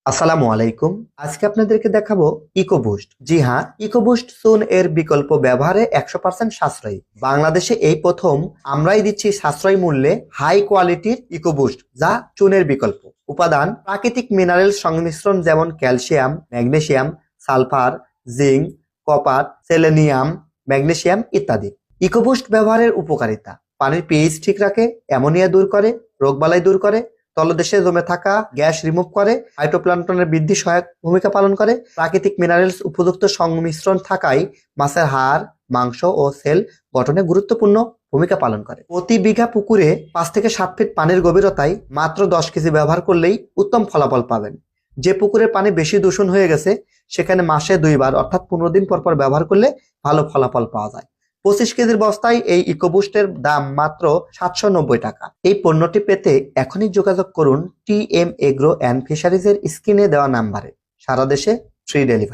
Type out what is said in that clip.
আসসালামু আলাইকুম। আজকে আপনাদেরকে দেখাবো ইকোবুস্ট। জি হ্যাঁ, ইকোবুস্ট চুন এর বিকল্প ব্যবহারে 100% সাশ্রয়ী। বাংলাদেশে এই প্রথম আমরাই দিচ্ছি সাশ্রয়ী মূল্যে হাই কোয়ালিটির ইকোবুস্ট, যা চুনের বিকল্প। উপাদান: প্রাকৃতিক মিনারেল সংমিশ্রণ যেমন calcium, magnesium, sulphur, zinc, copper, selenium, magnesium ইত্যাদি। ইকোবুস্ট ব্যবহারের উপকারিতা: পানির পিএইচ ঠিক রাখে, অ্যামোনিয়া দূর করে, রোগবালাই দূর করে, তলদেশে জমে থাকা গ্যাস রিমুভ করে, ফাইটোপ্ল্যাঙ্কটনের বৃদ্ধি সহায়ক ভূমিকা পালন করে। প্রাকৃতিক মিনারেলস উপযুক্ত সংমিশ্রণ থাকায় মাছের হাড়, মাংস ও সেল গঠনে গুরুত্বপূর্ণ ভূমিকা পালন করে। প্রতি বিঘা পুকুরে 5 থেকে 7 ফিট পানির গভীরতায় মাত্র 10 কেজি ব্যবহার করলেই উত্তম ফলাফল পাবেন। যে পুকুরের পানি বেশি দূষণ হয়ে গেছে সেখানে মাসে 2 বার অর্থাৎ 15 দিন পর পর ব্যবহার করলে ভালো ফলাফল পাওয়া যায়। 25 কেজির বস্তায় এই ইকোবুস্টের দাম মাত্র 790 টাকা। এই পণ্যটি পেতে এখনই যোগাযোগ করুন টিএম এগ্রো অ্যান্ড ফিশারিজের স্ক্রিনে দেওয়া নাম্বারে। সারা দেশে ফ্রি ডেলিভারি।